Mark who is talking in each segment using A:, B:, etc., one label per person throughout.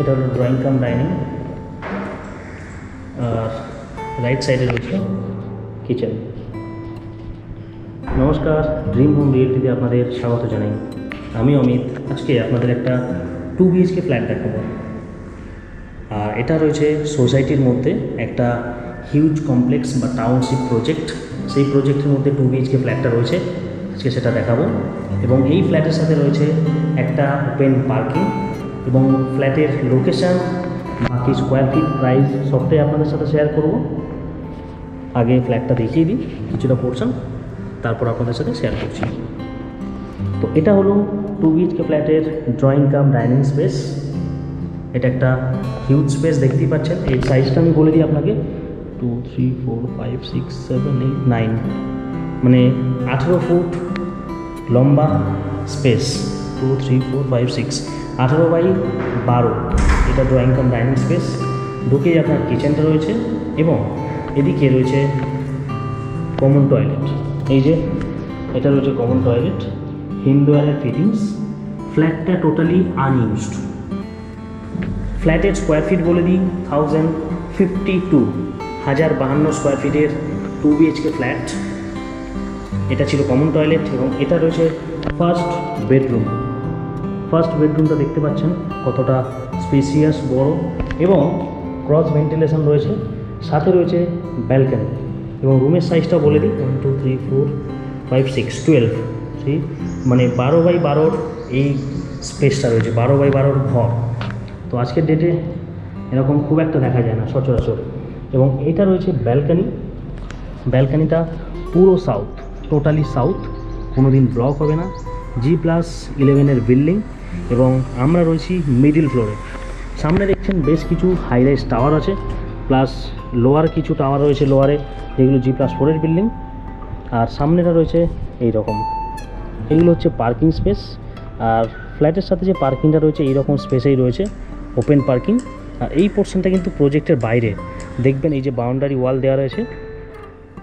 A: এটা হলো drawing cum dining, আর right সাইডে রয়েছে কিচেন। নমস্কার, ড্রিম হোম রিয়েলিটিতে আপনাদের স্বাগত জানাই। আমি অমিত। আজকে আপনাদের একটা 2 BHK ফ্ল্যাট দেখাবো। আর এটা রয়েছে সোসাইটির মধ্যে একটা হিউজ কমপ্লেক্স বা টাউনশিপ প্রজেক্ট। সেই প্রজেক্টের মধ্যে 2 BHK ফ্ল্যাটটা রয়েছে, আজকে সেটা দেখাবো। এবং এই ফ্ল্যাটের সাথে রয়েছে একটা ওপেন পার্কিং এবং ফ্ল্যাটের লোকেশান, বাকি স্কোয়ার ফিট প্রাইস সবটাই আপনাদের সাথে শেয়ার করব। আগে ফ্ল্যাটটা দেখিয়ে দিই কিছুটা পোর্শন, তারপর আপনাদের সাথে শেয়ার করছি। তো এটা হলো 2 BHK ফ্ল্যাটের ড্রয়িং কাম ডাইনিং স্পেস। এটা একটা হিউজ স্পেস দেখতেই পাচ্ছেন। এই সাইজটা আমি বলে দিই আপনাকে, 2, 3, 4, 5, 6, 7, 8, 9, মানে 18 ফুট লম্বা স্পেস। 2, 3, 4, 5, 6, 18 বাই 12 এটা ড্রয়িং কাম ডাইনিং স্পেস। ঢুকেই আপনার কিচেনটা রয়েছে এবং এদিকে রয়েছে কমন টয়লেট। এই যে এটা রয়েছে কমন টয়লেট, হিন্দুয়ারের ফিটিংস। ফ্ল্যাটটা টোটালি আনইউজড। ফ্ল্যাটের স্কোয়ার ফিট বলে দিই 1052, 1052 স্কোয়ার ফিটের 2 BHK ফ্ল্যাট। এটা ছিল কমন টয়লেট এবং এটা রয়েছে ফার্স্ট বেডরুম। ফার্স্ট বেডরুমটা দেখতে পাচ্ছেন কতটা স্পেসিয়াস, বড় এবং ক্রস ভেন্টিলেশন রয়েছে। সাথে রয়েছে ব্যালকনি এবং রুমের সাইজটা বলে দিই 1, 2, 3, 4, 5, 6, 12, মানে 12 বাই 12 এই স্পেসটা রয়েছে, 12 বাই 12 ঘর। তো আজকের ডেটে এরকম খুব একটা দেখা যায় না সচরাচর। এবং এটা রয়েছে ব্যালকনি। ব্যালকনিটা পুরো সাউথ, টোটালি সাউথ, কোনো দিন ব্লক হবে না। G+11 বিল্ডিং এবং আমরা রয়েছি মিডিল ফ্লোরে। সামনে দেখছেন বেশ কিছু হাই রাইজ টাওয়ার আছে, প্লাস লোয়ার কিছু টাওয়ার রয়েছে লোয়ারে, যেগুলো G+4 বিল্ডিং। আর সামনেটা রয়েছে এই রকম, এগুলো হচ্ছে পার্কিং স্পেস। আর ফ্ল্যাটের সাথে যে পার্কিংটা রয়েছে এই রকম স্পেসেই রয়েছে, ওপেন পার্কিং। আর এই পোর্শনটা কিন্তু প্রজেক্টের বাইরে, দেখবেন এই যে বাউন্ডারি ওয়াল দেওয়া রয়েছে,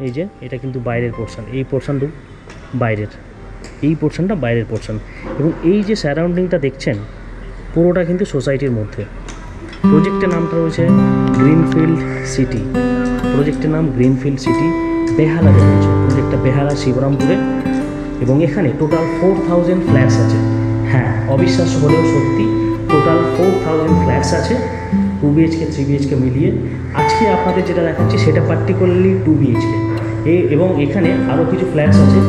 A: এই যে এটা কিন্তু বাইরের পোর্শন, এই পোর্শনটু বাইরের, এই পোর্শনটা বাইরের পোর্শন। এবং এই যে সারাউন্ডিংটা দেখছেন পুরোটা কিন্তু সোসাইটির মধ্যে। প্রজেক্টের নামটা রয়েছে গ্রিনফিল্ড সিটি। প্রজেক্টের নাম গ্রিনফিল্ড সিটি, বেহালাতে রয়েছে প্রজেক্টটা, বেহালা শিবরামপুরে। এবং এখানে টোটাল 4000 ফ্ল্যাটস আছে। হ্যাঁ, অবিশ্বাস্য হলেও সত্যি, টোটাল 4000 ফ্ল্যাটস আছে 2 BHK 3 BHK মিলিয়ে। আজকে আপনাদের যেটা দেখাচ্ছি সেটা পার্টিকুলারলি 2 BHK। এবং এখানে আরও কিছু ফ্ল্যাটস আছে,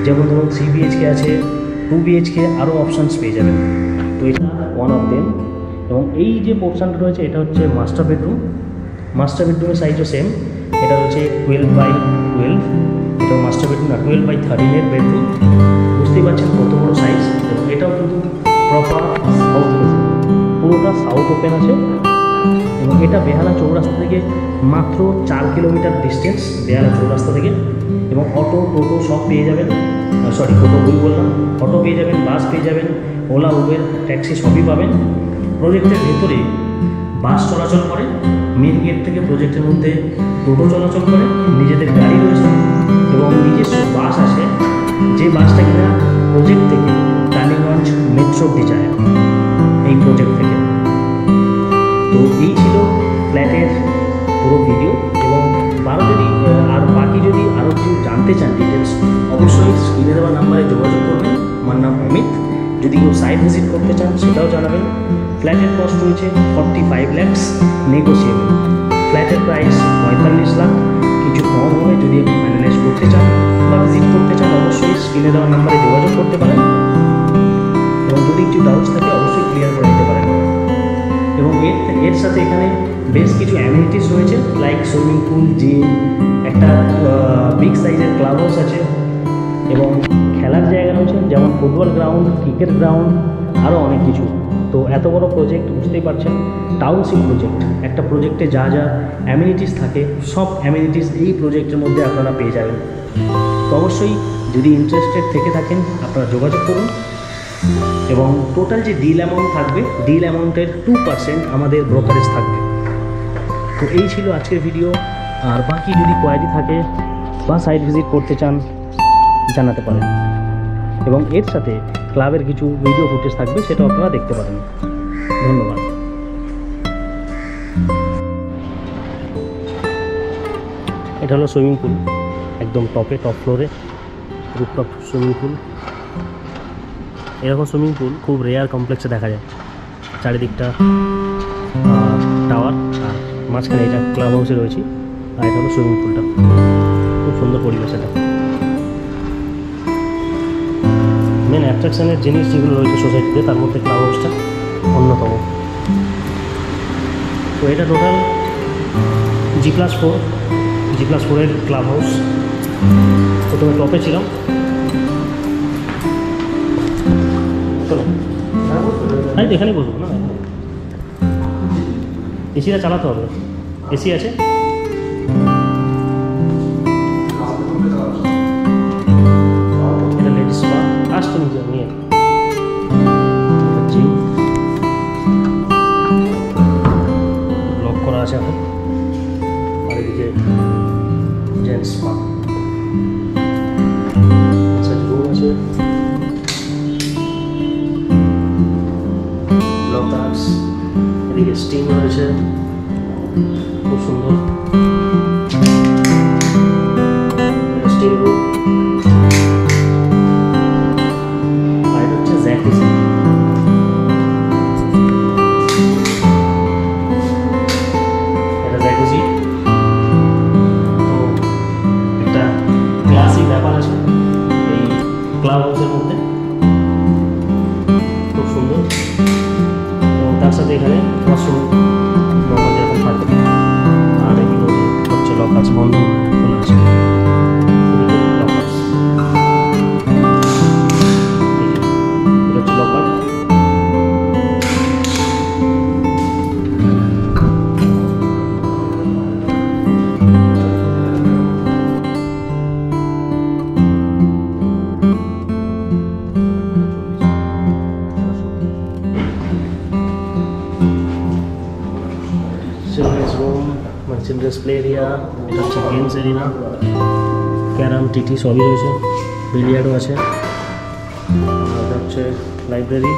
A: যেমন ধরুন 3 BHK আছে, 2 BHK, আরও অপশানস পেয়ে যাবেন। তো এটা ওয়ান অফ দেম। এবং এই যে পোর্শনটা রয়েছে এটা হচ্ছে মাস্টার বেডরুম। মাস্টার বেডরুমের সাইজও সেম, এটা রয়েছে 12 বাই 12। এটাও মাস্টার বেডরুম না, 12 বাই 13 বেডরুম। বুঝতেই পারছেন কত বড় সাইজ। এবং এটাও কিন্তু প্রপার সাউথ ফেসিং, পুরোটা সাউথ ওপেন আছে। এবং এটা বেহালা চৌরাস্তা থেকে মাত্র 4 কিলোমিটার ডিস্টেন্স, বেহালা চৌরাস্তা থেকে। এবং অটো, টোটো সব পেয়ে যাবেন, টোটো ভুল বললাম, অটো পেয়ে যাবেন, বাস পেয়ে যাবেন, ওলা, উবের, ট্যাক্সি সবই পাবেন। প্রজেক্টের ভেতরে বাস চলাচল করে, মেন গেট থেকে প্রজেক্টের মধ্যে টোটো চলাচল করে, নিজেদের গাড়ি রয়েছে এবং নিজস্ব বাস আছে, যে বাসটা কিনা প্রজেক্ট থেকে টালিগঞ্জ মেট্রো অব্দি যায় এই প্রজেক্ট থেকে। তো এই ছিল ফ্ল্যাটের পুরো ভিডিও। এবং বাকি যদি আরও কিছু জানতে চান ডিটেলস, অবশ্যই স্ক্রিনে দেওয়া নাম্বারে যোগাযোগ করবেন। আমার নাম অমিত। যদি কেউ সাইট ভিজিট করতে চান সেটাও জানাবেন। ফ্ল্যাটের কস্ট রয়েছে 45 lakhs, নেগোসিয়েবল। ফ্ল্যাটের প্রাইস 45 লাখ, কিছু কম হলে যদি আপনি ফাইনালাইজ করতে চান বা ভিজিট করতে চান, অবশ্যই স্ক্রিনে দেওয়া নাম্বারে যোগাযোগ করতে পারেন। এবং যদি কিছু ডাউটস থাকে অবশ্যই ক্লিয়ার করে দিতে পারেন। এবং এর সাথে এখানে বেশ কিছু অ্যামিনিটিস রয়েছে, লাইক সুইমিং পুল, জিম, একটা বিগ সাইজের ক্লাব হাউস আছে এবং খেলার জায়গা রয়েছে, যেমন ফুটবল গ্রাউন্ড, ক্রিকেট গ্রাউন্ড, আরও অনেক কিছু। তো এত বড় প্রজেক্ট, বুঝতেই পারছেন টাউনশিপ প্রজেক্ট। একটা প্রজেক্টে যা যা অ্যামিনিটিস থাকে সব অ্যামিনিটিস এই প্রজেক্টের মধ্যে আপনারা পেয়ে যাবেন। তো অবশ্যই যদি ইন্টারেস্টেড থেকে থাকেন আপনারা যোগাযোগ করুন। এবং টোটাল যে ডিল অ্যামাউন্ট থাকবে, ডিল অ্যামাউন্টের 2% আমাদের ব্রোকারেজ থাকবে। তো এই ছিল আজকের ভিডিও। আর বাকি যদি কোয়ারি থাকে বা সাইট ভিজিট করতে চান জানাতে পারেন। এবং এর সাথে ক্লাবের কিছু ভিডিও ফুটেজ থাকবে, সেটা আপনারা দেখতে পারেন। ধন্যবাদ। এটা হলো সুইমিং পুল, একদম টপ ফ্লোরে রুফটপ সুইমিং পুল। এরকম সুইমিং পুল খুব রেয়ার কমপ্লেক্সে দেখা যায়। চারিদিকটা টাওয়ার আর মাঝখানে এটা ক্লাব হাউসে রয়েছে, আর এটা হলো সুইমিং পুলটা। খুব সুন্দর পরিবেশ এটা। মেন অ্যাট্রাকশনের জিনিস যেগুলো রয়েছে সোসাইটিতে, তার মধ্যে ক্লাব হাউসটা অন্যতম। তো এটা টোটাল G+4 G+4-এর ক্লাব হাউস। প্রথমে টপে ছিলাম। চলো তাই তো এখানেই বসবো না, এসিটা চালাতে হবে। এসি আছে, এটা লেডিস স্পা। আসতো নিয়ে নিয়ে জিম লক করা আছে এখন। আর এদিকে জেন্টস স্পা রুম আছে, লকার্স, এদিকে স্টিম রয়েছে, খুব সুন্দর স্টিম রুম। আর এটা হচ্ছে জ্যাকুজি। এটা জ্যাকুজি। তো একটা ক্লাসিক ব্যাপার আছে এই ক্লাব হাউসের মধ্যে, খুব সুন্দর। এবং তার সাথে এখানে ওয়াশরুম নর্মাল যেরকম থাকে। আর এগুলো হচ্ছে লকার্স, বন্ধ খোলা আছে। লকার্স, এটা হচ্ছে লকার। চিলড্রেন্স রুম, মানে চিলড্রেন্স প্লে এরিয়া। এটা হচ্ছে গেমস এরিয়া, ক্যারাম, টিটি সবই রয়েছে, বিলিয়ার্ডও আছে। এটা হচ্ছে লাইব্রেরি।